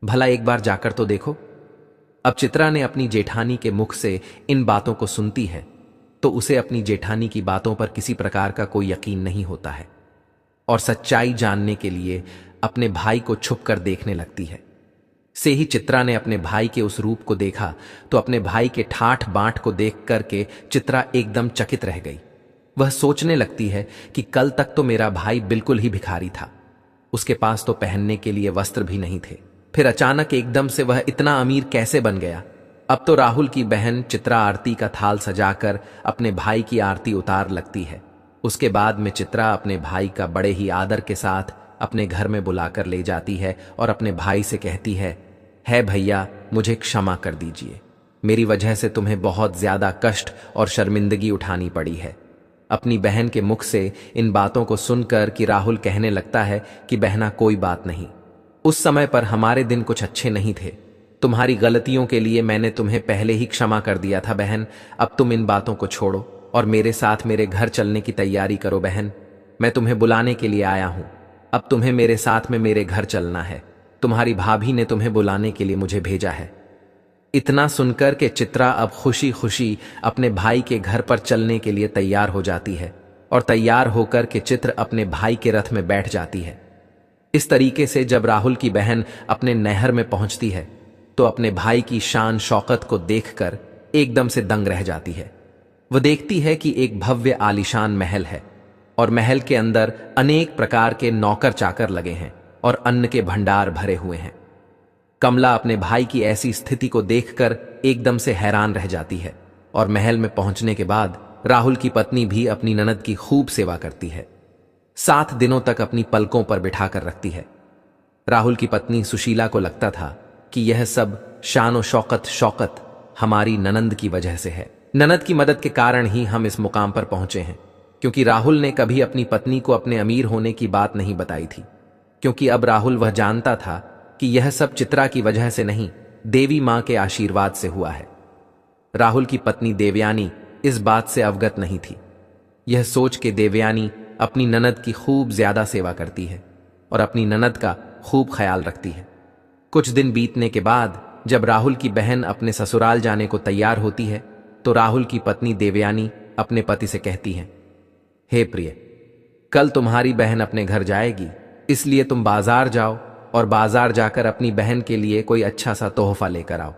भला एक बार जाकर तो देखो। अब चित्रा ने अपनी जेठानी के मुख से इन बातों को सुनती है तो उसे अपनी जेठानी की बातों पर किसी प्रकार का कोई यकीन नहीं होता है और सच्चाई जानने के लिए अपने भाई को छुप कर देखने लगती है। से ही चित्रा ने अपने भाई के उस रूप को देखा तो अपने भाई के ठाठ बांट को देख करके चित्रा एकदम चकित रह गई। वह सोचने लगती है कि कल तक तो मेरा भाई बिल्कुल ही भिखारी था, उसके पास तो पहनने के लिए वस्त्र भी नहीं थे, फिर अचानक एकदम से वह इतना अमीर कैसे बन गया। अब तो राहुल की बहन चित्रा आरती का थाल सजाकर अपने भाई की आरती उतार लगती है। उसके बाद में चित्रा अपने भाई का बड़े ही आदर के साथ अपने घर में बुलाकर ले जाती है और अपने भाई से कहती है भैया, मुझे क्षमा कर दीजिए, मेरी वजह से तुम्हें बहुत ज्यादा कष्ट और शर्मिंदगी उठानी पड़ी है। अपनी बहन के मुख से इन बातों को सुनकर कि राहुल कहने लगता है कि बहना, कोई बात नहीं, उस समय पर हमारे दिन कुछ अच्छे नहीं थे, तुम्हारी गलतियों के लिए मैंने तुम्हें पहले ही क्षमा कर दिया था बहन। अब तुम इन बातों को छोड़ो और मेरे साथ मेरे घर चलने की तैयारी करो बहन। मैं तुम्हें बुलाने के लिए आया हूं। अब तुम्हें मेरे साथ में मेरे घर चलना है। तुम्हारी भाभी ने तुम्हें बुलाने के लिए मुझे भेजा है। इतना सुनकर के चित्रा अब खुशी खुशी अपने भाई के घर पर चलने के लिए तैयार हो जाती है और तैयार होकर के चित्र अपने भाई के रथ में बैठ जाती है। इस तरीके से जब राहुल की बहन अपने नहर में पहुंचती है तो अपने भाई की शान शौकत को देखकर एकदम से दंग रह जाती है। वह देखती है कि एक भव्य आलीशान महल है और महल के अंदर अनेक प्रकार के नौकर चाकर लगे हैं और अन्न के भंडार भरे हुए हैं। कमला अपने भाई की ऐसी स्थिति को देखकर एकदम से हैरान रह जाती है और महल में पहुंचने के बाद राहुल की पत्नी भी अपनी ननद की खूब सेवा करती है। 7 दिनों तक अपनी पलकों पर बिठाकर रखती है। राहुल की पत्नी सुशीला को लगता था कि यह सब शान शौकत हमारी ननंद की वजह से है। ननद की मदद के कारण ही हम इस मुकाम पर पहुंचे हैं, क्योंकि राहुल ने कभी अपनी पत्नी को अपने अमीर होने की बात नहीं बताई थी, क्योंकि अब राहुल वह जानता था कि यह सब चित्रा की वजह से नहीं, देवी मां के आशीर्वाद से हुआ है। राहुल की पत्नी देवयानी इस बात से अवगत नहीं थी। यह सोच के देवयानी अपनी ननद की खूब ज्यादा सेवा करती है और अपनी ननद का खूब ख्याल रखती है। कुछ दिन बीतने के बाद जब राहुल की बहन अपने ससुराल जाने को तैयार होती है तो राहुल की पत्नी देवयानी अपने पति से कहती है, हे प्रिय, कल तुम्हारी बहन अपने घर जाएगी, इसलिए तुम बाजार जाओ और बाजार जाकर अपनी बहन के लिए कोई अच्छा सा तोहफा लेकर आओ।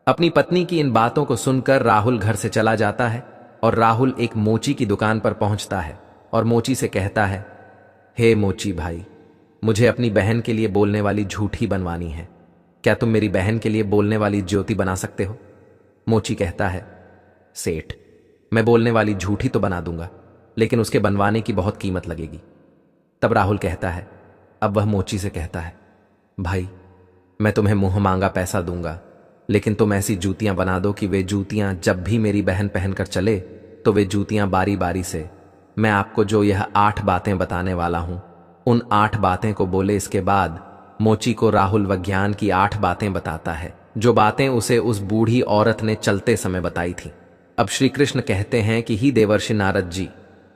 अपनी पत्नी की इन बातों को सुनकर राहुल घर से चला जाता है और राहुल एक मोची की दुकान पर पहुंचता है और मोची से कहता है, हे मोची भाई, मुझे अपनी बहन के लिए बोलने वाली झूठी बनवानी है, क्या तुम मेरी बहन के लिए बोलने वाली ज्योति बना सकते हो? मोची कहता है, सेठ, मैं बोलने वाली झूठी तो बना दूंगा, लेकिन उसके बनवाने की बहुत कीमत लगेगी। तब राहुल कहता है, अब वह मोची से कहता है, भाई, मैं तुम्हें मुंह मांगा पैसा दूंगा, लेकिन तुम ऐसी जूतियां बना दो कि वे जूतियां जब भी मेरी बहन पहनकर चले तो वे जूतियां बारी बारी से मैं आपको जो यह 8 बातें बताने वाला हूं उन 8 बातें को बोले। इसके बाद मोची को राहुल विज्ञान की 8 बातें बताता है, जो बातें उसे उस बूढ़ी औरत ने चलते समय बताई थी। अब श्री कृष्ण कहते हैं कि ही देवर्षि नारद जी,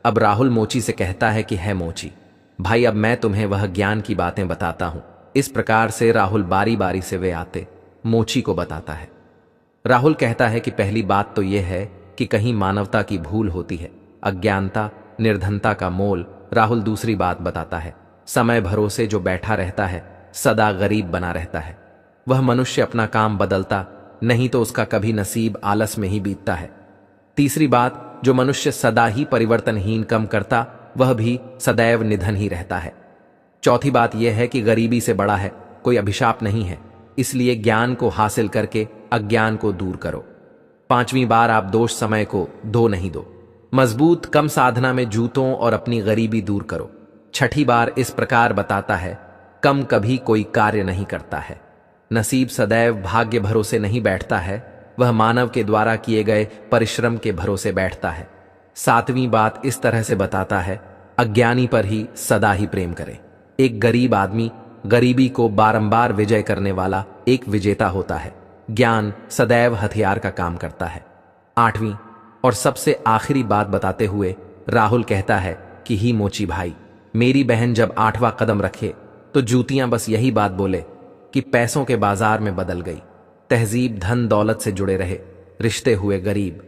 अब राहुल मोची से कहता है कि है मोची भाई, अब मैं तुम्हें वह ज्ञान की बातें बताता हूं। इस प्रकार से राहुल बारी बारी से वे आते मोची को बताता है। राहुल कहता है कि पहली बात तो यह है कि कहीं मानवता की भूल होती है, अज्ञानता, निर्धनता का मोल। राहुल दूसरी बात बताता है, समय भरोसे जो बैठा रहता है सदा गरीब बना रहता है। वह मनुष्य अपना काम बदलता नहीं तो उसका कभी नसीब आलस में ही बीतता है। तीसरी बात, जो मनुष्य सदा ही परिवर्तनहीन कम करता वह भी सदैव निधन ही रहता है। चौथी बात यह है कि गरीबी से बड़ा है कोई अभिशाप नहीं है, इसलिए ज्ञान को हासिल करके अज्ञान को दूर करो। 5वीं बार, आप दोष समय को दो नहीं दो, मजबूत कम साधना में जूतों और अपनी गरीबी दूर करो। 6ठी बार इस प्रकार बताता है, कम कभी कोई कार्य नहीं करता है, नसीब सदैव भाग्य भरोसे नहीं बैठता है, वह मानव के द्वारा किए गए परिश्रम के भरोसे बैठता है। 7वीं बात इस तरह से बताता है, अज्ञानी पर ही सदा ही प्रेम करें। एक गरीब आदमी गरीबी को बारंबार विजय करने वाला एक विजेता होता है। ज्ञान सदैव हथियार का काम करता है। 8वीं और सबसे आखिरी बात बताते हुए राहुल कहता है कि ही मोची भाई, मेरी बहन जब 8वां कदम रखे तो जूतियां बस यही बात बोले कि पैसों के बाजार में बदल गई, तहजीब धन दौलत से जुड़े रहे, रिश्ते हुए गरीब।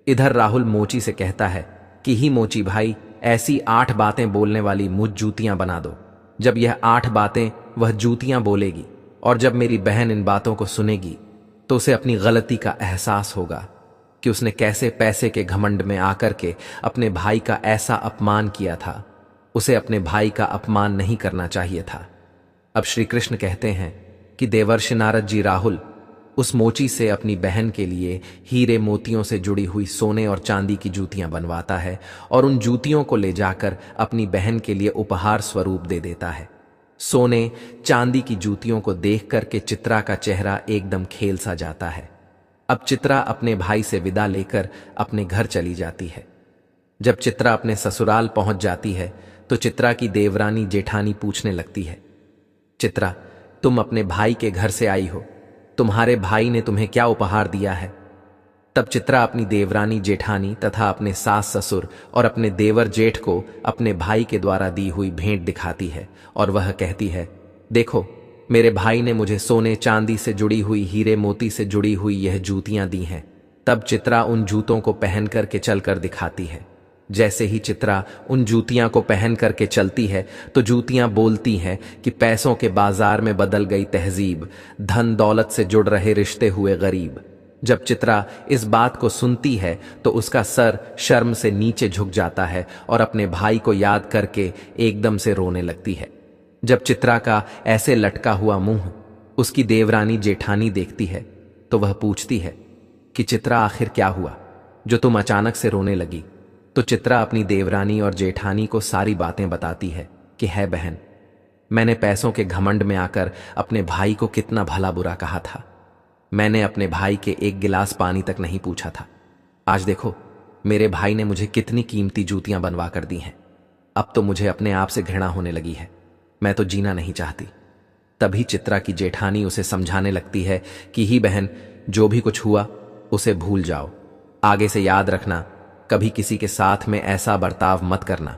इधर राहुल मोची से कहता है कि ही मोची भाई, ऐसी 8 बातें बोलने वाली मुझ जूतियां बना दो। जब यह 8 बातें वह जूतियां बोलेगी और जब मेरी बहन इन बातों को सुनेगी तो उसे अपनी गलती का एहसास होगा कि उसने कैसे पैसे के घमंड में आकर के अपने भाई का ऐसा अपमान किया था। उसे अपने भाई का अपमान नहीं करना चाहिए था। अब श्री कृष्ण कहते हैं कि देवर्षि नारद जी राहुल उस मोची से अपनी बहन के लिए हीरे मोतियों से जुड़ी हुई सोने और चांदी की जूतियां बनवाता है और उन जूतियों को ले जाकर अपनी बहन के लिए उपहार स्वरूप दे देता है। सोने चांदी की जूतियों को देख करके चित्रा का चेहरा एकदम खेल सा जाता है। अब चित्रा अपने भाई से विदा लेकर अपने घर चली जाती है। जब चित्रा अपने ससुराल पहुंच जाती है तो चित्रा की देवरानी जेठानी पूछने लगती है, चित्रा, तुम अपने भाई के घर से आई हो, तुम्हारे भाई ने तुम्हें क्या उपहार दिया है? तब चित्रा अपनी देवरानी जेठानी तथा अपने सास ससुर और अपने देवर जेठ को अपने भाई के द्वारा दी हुई भेंट दिखाती है और वह कहती है, देखो, मेरे भाई ने मुझे सोने चांदी से जुड़ी हुई, हीरे मोती से जुड़ी हुई यह जूतियां दी हैं। तब चित्रा उन जूतों को पहन करके चलकर दिखाती है। जैसे ही चित्रा उन जूतियां को पहन करके चलती है तो जूतियां बोलती हैं कि पैसों के बाजार में बदल गई तहजीब, धन दौलत से जुड़ रहे रिश्ते हुए गरीब। जब चित्रा इस बात को सुनती है तो उसका सर शर्म से नीचे झुक जाता है और अपने भाई को याद करके एकदम से रोने लगती है। जब चित्रा का ऐसे लटका हुआ मुंह उसकी देवरानी जेठानी देखती है तो वह पूछती है कि चित्रा, आखिर क्या हुआ जो तुम अचानक से रोने लगी? तो चित्रा अपनी देवरानी और जेठानी को सारी बातें बताती है कि है बहन, मैंने पैसों के घमंड में आकर अपने भाई को कितना भला बुरा कहा था। मैंने अपने भाई के एक गिलास पानी तक नहीं पूछा था। आज देखो मेरे भाई ने मुझे कितनी कीमती जूतियां बनवा कर दी हैं। अब तो मुझे अपने आप से घृणा होने लगी है। मैं तो जीना नहीं चाहती। तभी चित्रा की जेठानी उसे समझाने लगती है कि ही बहन, जो भी कुछ हुआ उसे भूल जाओ। आगे से याद रखना, कभी किसी के साथ में ऐसा बर्ताव मत करना,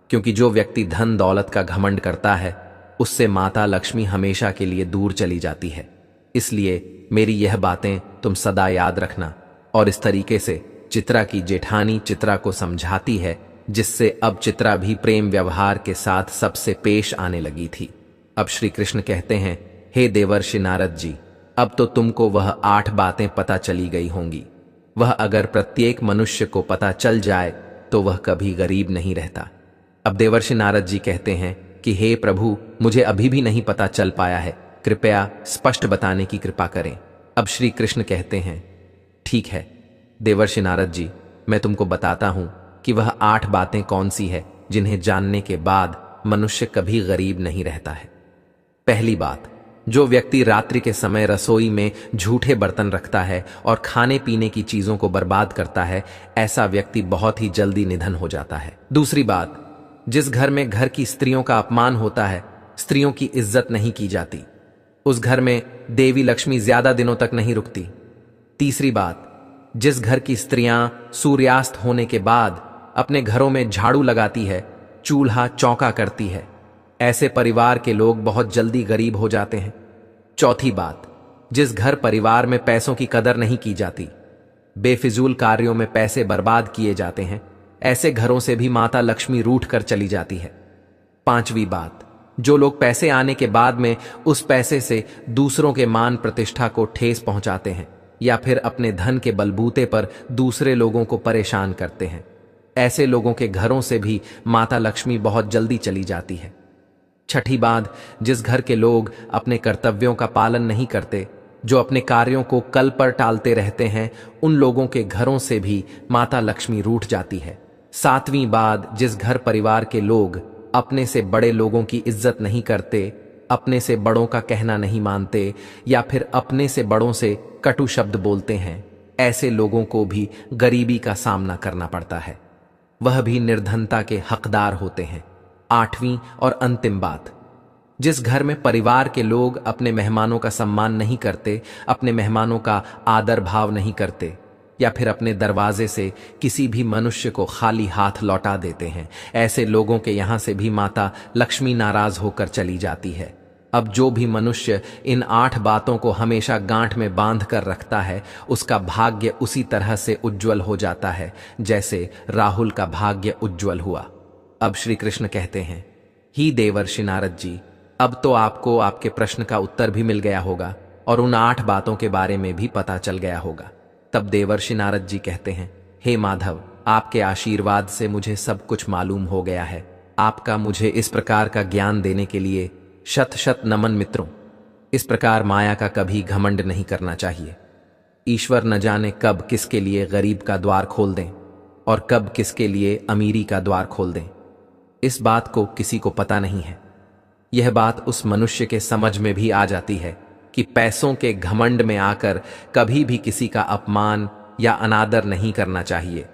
क्योंकि जो व्यक्ति धन दौलत का घमंड करता है उससे माता लक्ष्मी हमेशा के लिए दूर चली जाती है। इसलिए मेरी यह बातें तुम सदा याद रखना। और इस तरीके से चित्रा की जेठानी चित्रा को समझाती है, जिससे अब चित्रा भी प्रेम व्यवहार के साथ सबसे पेश आने लगी थी। अब श्री कृष्ण कहते हैं, हे देवर्षि नारद जी, अब तो तुमको वह 8 बातें पता चली गई होंगी। वह अगर प्रत्येक मनुष्य को पता चल जाए तो वह कभी गरीब नहीं रहता। अब देवर्षि नारद जी कहते हैं कि हे प्रभु, मुझे अभी भी नहीं पता चल पाया है, कृपया स्पष्ट बताने की कृपा करें। अब श्री कृष्ण कहते हैं, ठीक है देवर्षि नारद जी, मैं तुमको बताता हूं कि वह 8 बातें कौन सी है जिन्हें जानने के बाद मनुष्य कभी गरीब नहीं रहता है। पहली बात, जो व्यक्ति रात्रि के समय रसोई में झूठे बर्तन रखता है और खाने पीने की चीजों को बर्बाद करता है, ऐसा व्यक्ति बहुत ही जल्दी निधन हो जाता है। दूसरी बात, जिस घर में घर की स्त्रियों का अपमान होता है, स्त्रियों की इज्जत नहीं की जाती, उस घर में देवी लक्ष्मी ज्यादा दिनों तक नहीं रुकती। तीसरी बात, जिस घर की स्त्रियां सूर्यास्त होने के बाद अपने घरों में झाड़ू लगाती है, चूल्हा चौका करती है, ऐसे परिवार के लोग बहुत जल्दी गरीब हो जाते हैं। चौथी बात, जिस घर परिवार में पैसों की कदर नहीं की जाती, बेफिजूल कार्यों में पैसे बर्बाद किए जाते हैं, ऐसे घरों से भी माता लक्ष्मी रूठ कर चली जाती है। पांचवी बात, जो लोग पैसे आने के बाद में उस पैसे से दूसरों के मान प्रतिष्ठा को ठेस पहुंचाते हैं या फिर अपने धन के बलबूते पर दूसरे लोगों को परेशान करते हैं, ऐसे लोगों के घरों से भी माता लक्ष्मी बहुत जल्दी चली जाती है। छठी बात, जिस घर के लोग अपने कर्तव्यों का पालन नहीं करते, जो अपने कार्यों को कल पर टालते रहते हैं, उन लोगों के घरों से भी माता लक्ष्मी रूठ जाती है। सातवीं बात, जिस घर परिवार के लोग अपने से बड़े लोगों की इज्जत नहीं करते, अपने से बड़ों का कहना नहीं मानते या फिर अपने से बड़ों से कटु शब्द बोलते हैं, ऐसे लोगों को भी गरीबी का सामना करना पड़ता है। वह भी निर्धनता के हकदार होते हैं। आठवीं और अंतिम बात, जिस घर में परिवार के लोग अपने मेहमानों का सम्मान नहीं करते, अपने मेहमानों का आदर भाव नहीं करते या फिर अपने दरवाजे से किसी भी मनुष्य को खाली हाथ लौटा देते हैं, ऐसे लोगों के यहां से भी माता लक्ष्मी नाराज होकर चली जाती है। अब जो भी मनुष्य इन 8 बातों को हमेशा गांठ में बांध कर रखता है, उसका भाग्य उसी तरह से उज्जवल हो जाता है जैसे राहुल का भाग्य उज्जवल हुआ। अब श्री कृष्ण कहते हैं, ही देवर्षि नारद जी, अब तो आपको आपके प्रश्न का उत्तर भी मिल गया होगा और उन 8 बातों के बारे में भी पता चल गया होगा। तब देवर्षि नारद जी कहते हैं, हे माधव, आपके आशीर्वाद से मुझे सब कुछ मालूम हो गया है। आपका मुझे इस प्रकार का ज्ञान देने के लिए शत शत नमन मित्रों। इस प्रकार माया का कभी घमंड नहीं करना चाहिए। ईश्वर न जाने कब किसके लिए गरीब का द्वार खोल दें और कब किसके लिए अमीरी का द्वार खोल दें, इस बात को किसी को पता नहीं है। यह बात उस मनुष्य के समझ में भी आ जाती है कि पैसों के घमंड में आकर कभी भी किसी का अपमान या अनादर नहीं करना चाहिए।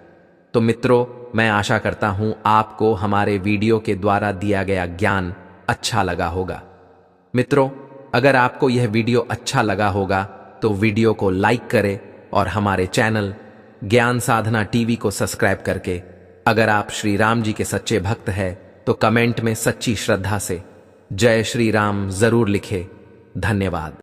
तो मित्रों, मैं आशा करता हूं आपको हमारे वीडियो के द्वारा दिया गया ज्ञान अच्छा लगा होगा। मित्रों, अगर आपको यह वीडियो अच्छा लगा होगा तो वीडियो को लाइक करें और हमारे चैनल ज्ञान साधना टीवी को सब्सक्राइब करके, अगर आप श्री राम जी के सच्चे भक्त हैं तो कमेंट में सच्ची श्रद्धा से जय श्री राम जरूर लिखें। धन्यवाद।